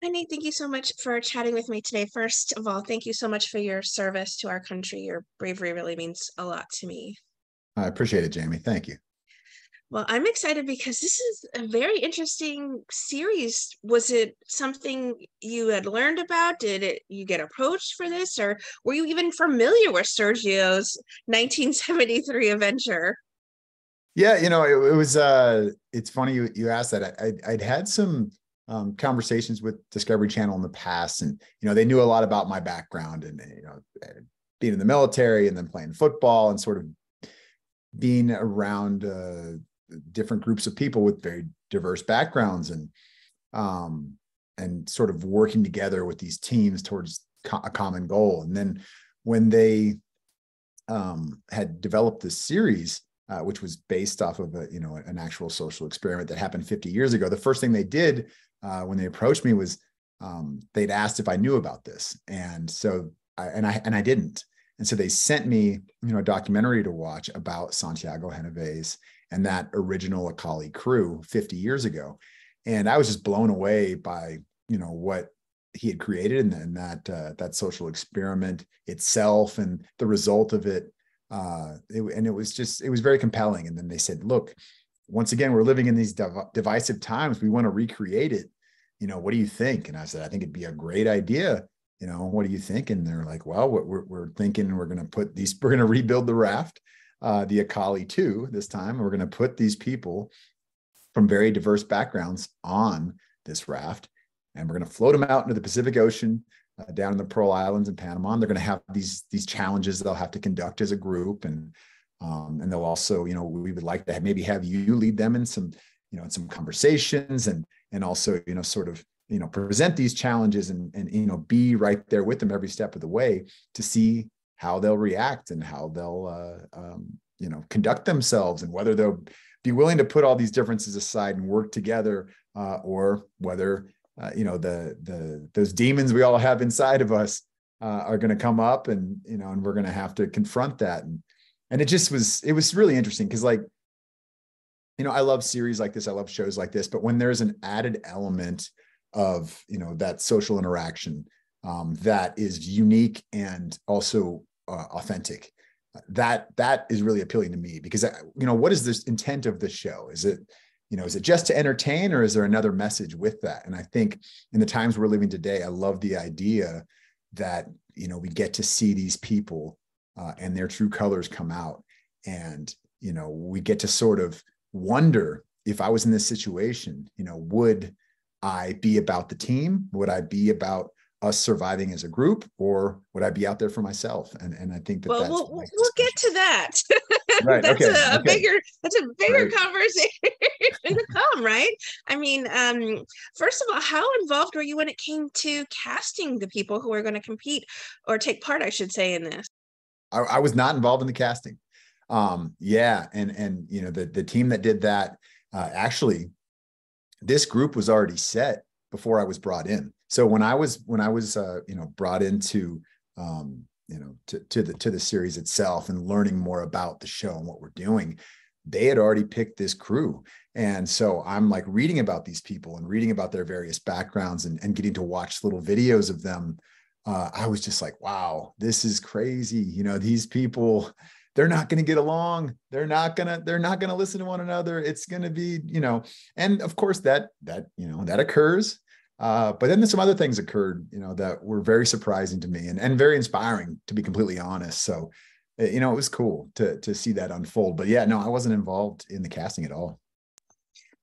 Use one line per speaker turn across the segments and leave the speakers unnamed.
Honey, thank you so much for chatting with me today. First of all, thank you so much for your service to our country. Your bravery really means a lot to me.
I appreciate it, Jamie. Thank you.
Well, I'm excited because this is a very interesting series. Was it something you had learned about? Did you get approached for this, or were you even familiar with Sergio's 1973 adventure?
Yeah, it was it's funny you asked that. I'd had some conversations with Discovery Channel in the past, and they knew a lot about my background and being in the military and then playing football and sort of being around different groups of people with very diverse backgrounds and sort of working together with these teams towards a common goal. And then when they had developed this series, which was based off of an actual social experiment that happened 50 years ago, the first thing they did when they approached me was they'd asked if I knew about this, and so I didn't. And so they sent me, a documentary to watch about Santiago Genovese and that original Akali crew 50 years ago. And I was just blown away by, what he had created and that social experiment itself and the result of it. It was very compelling. And then they said, look, once again, we're living in these divisive times. We want to recreate it. What do you think? And I said, I think it'd be a great idea. What do you think? And they're like, well, we're thinking we're going to rebuild the Raft, the Akali 2 this time. We're going to put these people from very diverse backgrounds on this raft, and we're going to float them out into the Pacific Ocean, down in the Pearl Islands in Panama. And they're going to have these challenges they'll have to conduct as a group. And they'll also, we would like to maybe have you lead them in some, in some conversations and also, sort of, present these challenges and be right there with them every step of the way to see how they'll react and how they'll, conduct themselves, and whether they'll be willing to put all these differences aside and work together, or whether, those demons we all have inside of us are going to come up and we're going to have to confront that. And it was really interesting because, like, I love series like this. I love shows like this, but when there's an added element of, that social interaction that is unique and also authentic, that is really appealing to me because, what is this intent of the show? Is it just to entertain, or is there another message with that? And I think in the times we're living today, I love the idea that, we get to see these people and their true colors come out. And, we get to sort of wonder, if I was in this situation, would I be about the team? Would I be about us surviving as a group, or would I be out there for myself? And I think
Well, we'll get to that.
Right.
That's
Okay.
a
Okay.
bigger
Great.
conversation to come, right? I mean, first of all, how involved were you when it came to casting the people who are going to compete or take part, I should say, in this?
I was not involved in the casting. Yeah. And the team that did that, actually, this group was already set before I was brought in. So when I was brought into, to the series itself and learning more about the show and what we're doing, they had already picked this crew. And so I'm like reading about these people and reading about their various backgrounds and getting to watch little videos of them. I was just like, wow, this is crazy. These people, they're not going to get along. They're not going to listen to one another. It's going to be, and of course that occurs. But then some other things occurred, that were very surprising to me and very inspiring, to be completely honest. So, it was cool to see that unfold. But yeah, no, I wasn't involved in the casting at all.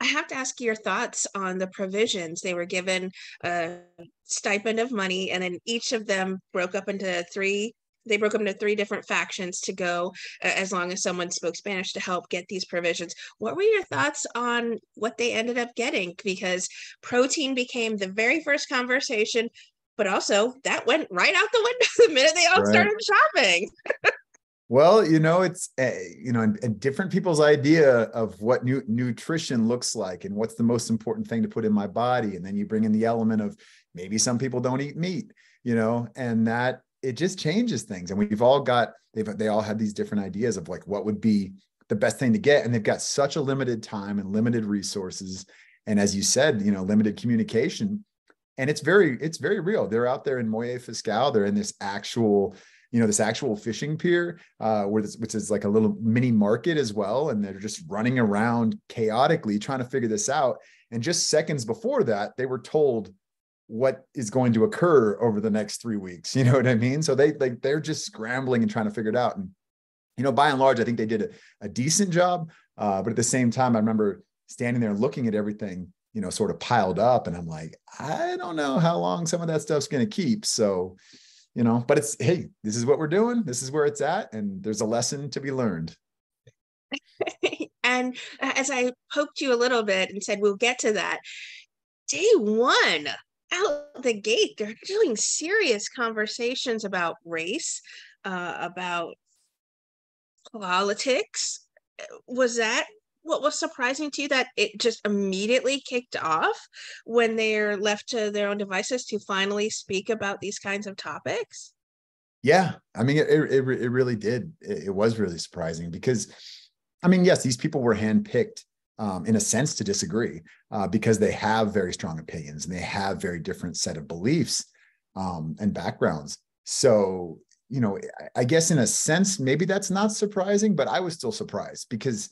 I have to ask your thoughts on the provisions. They were given a stipend of money, and then each of them broke up into three. They broke up into three different factions to go, as long as someone spoke Spanish, to help get these provisions. What were your thoughts on what they ended up getting? Because protein became the very first conversation, but also that went right out the window the minute they all
Right.
started shopping.
Well, it's, and different people's idea of what nutrition looks like and what's the most important thing to put in my body. And then you bring in the element of maybe some people don't eat meat, and that it just changes things. And they all had these different ideas of like what would be the best thing to get. And they've got such a limited time and limited resources. And as you said, limited communication. and it's very real. They're out there in Moye Fiscal. They're in this actual, this actual fishing pier, which is like a little mini market as well. And they're just running around chaotically trying to figure this out. And just seconds before that, they were told what is going to occur over the next 3 weeks. You know what I mean? So they're just scrambling and trying to figure it out. And, by and large, I think they did a decent job. But at the same time, I remember standing there looking at everything, sort of piled up. And I'm like, I don't know how long some of that stuff's going to keep. So, but it's, hey, this is what we're doing. This is where it's at. And there's a lesson to be learned.
And as I poked you a little bit and said, we'll get to that, day one, out the gate, they're doing serious conversations about race, about politics. Was that what was surprising to you, that it just immediately kicked off when they're left to their own devices to finally speak about these kinds of topics?
Yeah, I mean, it really did. It was really surprising because, I mean, yes, these people were handpicked in a sense to disagree because they have very strong opinions and they have very different set of beliefs and backgrounds. So, I guess in a sense, maybe that's not surprising, but I was still surprised because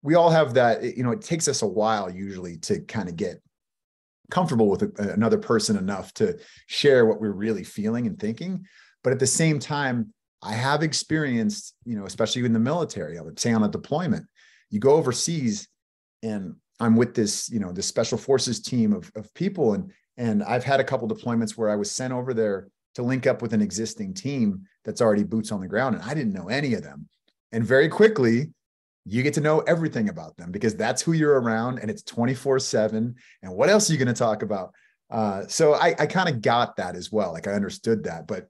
we all have that, it takes us a while usually to kind of get comfortable with another person enough to share what we're really feeling and thinking. But at the same time, I have experienced, especially in the military, I would say on a deployment, you go overseas and I'm with this, this special forces team of people. And I've had a couple deployments where I was sent over there to link up with an existing team that's already boots on the ground. And I didn't know any of them. And very quickly, you get to know everything about them because that's who you're around and it's 24/7. And what else are you going to talk about? So I kind of got that as well. Like I understood that, but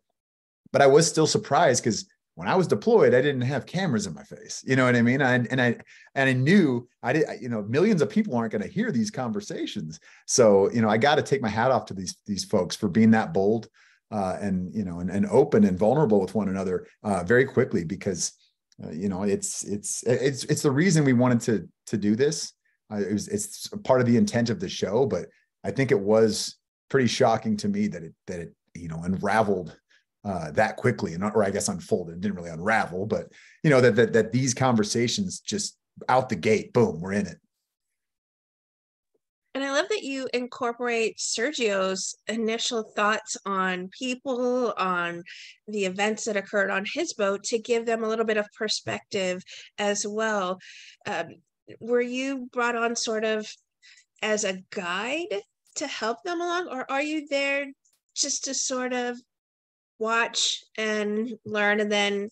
I was still surprised because when I was deployed, I didn't have cameras in my face. You know what I mean? I knew I did, millions of people aren't going to hear these conversations. So, I got to take my hat off to these folks for being that bold and open and vulnerable with one another very quickly because, it's the reason we wanted to do this. It's part of the intent of the show, but I think it was pretty shocking to me that it unraveled that quickly, or I guess unfolded. It didn't really unravel, but that these conversations just out the gate, boom, we're in it.
And I love that you incorporate Sergio's initial thoughts on people, on the events that occurred on his boat to give them a little bit of perspective as well. Were you brought on sort of as a guide to help them along, or are you there just to sort of watch and learn and then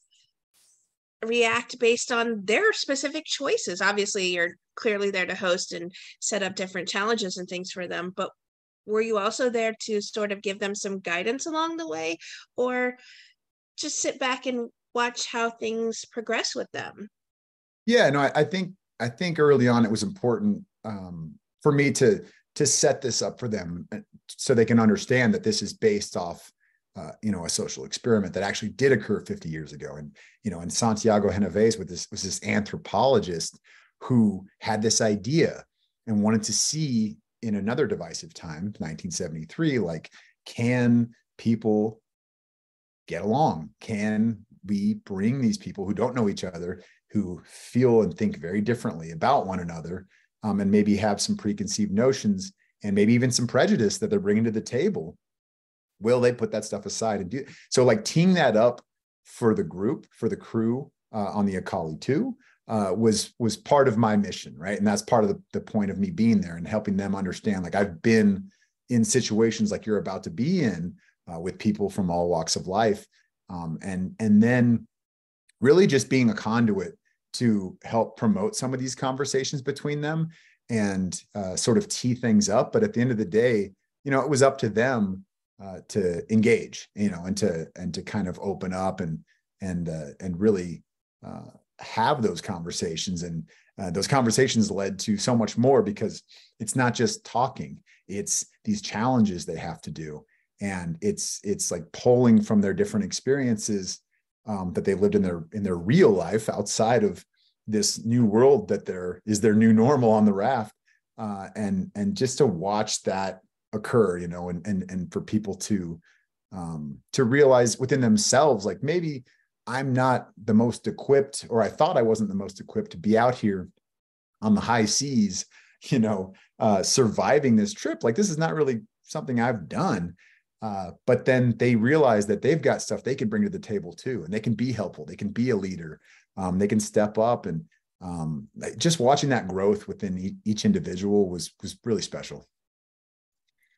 react based on their specific choices? Obviously, you're clearly there to host and set up different challenges and things for them, but were you also there to sort of give them some guidance along the way, or just sit back and watch how things progress with them?
Yeah, no, I think early on it was important for me to set this up for them so they can understand that this is based off a social experiment that actually did occur 50 years ago. And Santiago Genovese was this anthropologist who had this idea and wanted to see in another divisive time, 1973, like, can people get along? Can we bring these people who don't know each other, who feel and think very differently about one another, and maybe have some preconceived notions and maybe even some prejudice that they're bringing to the table? Will they put that stuff aside and do so? Like teeing that up for the group, for the crew on the Akali 2 was part of my mission, right? And that's part of the point of me being there and helping them understand. Like I've been in situations like you're about to be in with people from all walks of life, and then really just being a conduit to help promote some of these conversations between them and sort of tee things up. But at the end of the day, it was up to them to engage, and to kind of open up and really have those conversations. And those conversations led to so much more because it's not just talking; it's these challenges they have to do, and it's like pulling from their different experiences that they lived in their real life outside of this new world that is their new normal on the raft, and just to watch that occur, and for people to realize within themselves, like maybe I'm not the most equipped, or I thought I wasn't the most equipped to be out here on the high seas, surviving this trip. Like, this is not really something I've done. But then they realize that they've got stuff they can bring to the table too, and they can be helpful. They can be a leader. They can step up, and just watching that growth within each individual was really special.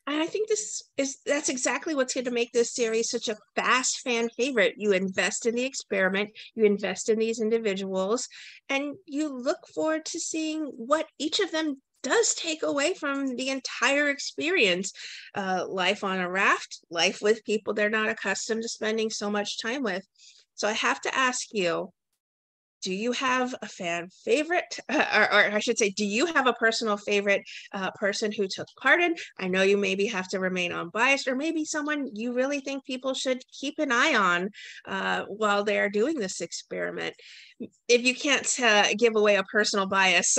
And I think that's exactly what's going to make this series such a fast fan favorite. You invest in the experiment, you invest in these individuals, and you look forward to seeing what each of them does take away from the entire experience. Life on a raft, life with people they're not accustomed to spending so much time with. So I have to ask you, do you have a fan favorite, or I should say, do you have a personal favorite person who took part in? I know you maybe have to remain unbiased, or maybe someone you really think people should keep an eye on while they're doing this experiment. If you can't give away a personal bias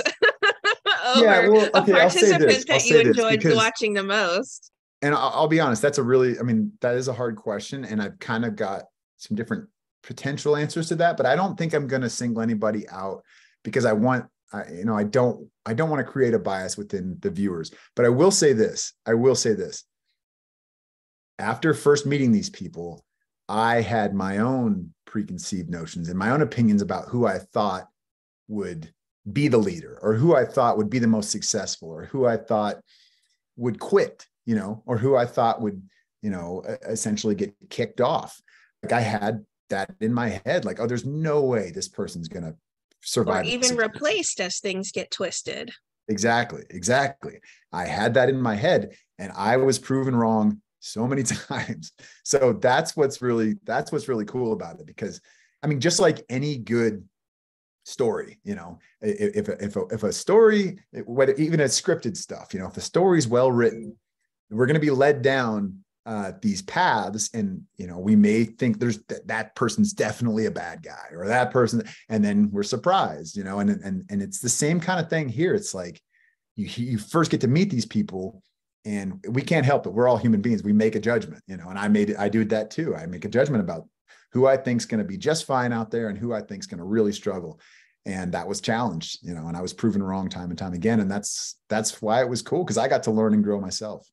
Yeah,
over
well,
a
okay, I'll say this.
participant
I'll
that you
say this
enjoyed
because,
watching the most.
and I'll be honest, that's a really, I mean, that is a hard question, and I've kind of got some different potential answers to that, but I don't think I'm going to single anybody out, because I don't want to create a bias within the viewers. But I will say this. After first meeting these people, I had my own preconceived notions and my own opinions about who I thought would be the leader, or who I thought would be the most successful, or who I thought would quit, or who I thought would, essentially get kicked off. Like, I had that in my head, like, oh, there's no way this person's going to
Or
survive.
even replaced as things get twisted.
Exactly. I had that in my head, and I was proven wrong so many times. So that's what's really cool about it, because I mean, just like any good story, if a story, even a scripted stuff, if the story's well written, we're going to be led down these paths, and we may think there's that person's definitely a bad guy, or that person, and then we're surprised, and it's the same kind of thing here. It's like you first get to meet these people, and we can't help it. We're all human beings. We make a judgment, and I do that too. I make a judgment about who I think is going to be just fine out there, and who I think is going to really struggle. And that was challenged, and I was proven wrong time and time again. And that's why it was cool, because I got to learn and grow myself.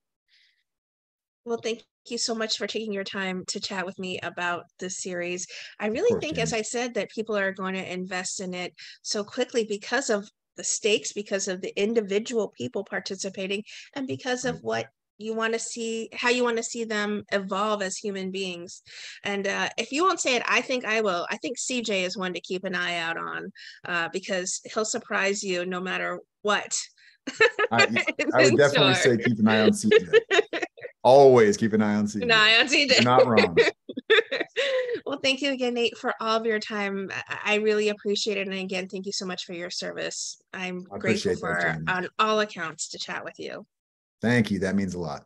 Well, thank you so much for taking your time to chat with me about this series. I really think, as I said, that people are going to invest in it so quickly because of the stakes, because of the individual people participating, and because of what you want to see, how you want to see them evolve as human beings. And if you won't say it, I think I will. I think CJ is one to keep an eye out on, because he'll surprise you no matter what.
I would definitely say keep an eye on CJ. Always keep an eye on CJ.
An eye on CJ.
You're not wrong.
Well, thank you again, Nate, for all of your time. I really appreciate it. And again, thank you so much for your service. I'm grateful for, on all accounts, to chat with you.
Thank you. That means a lot.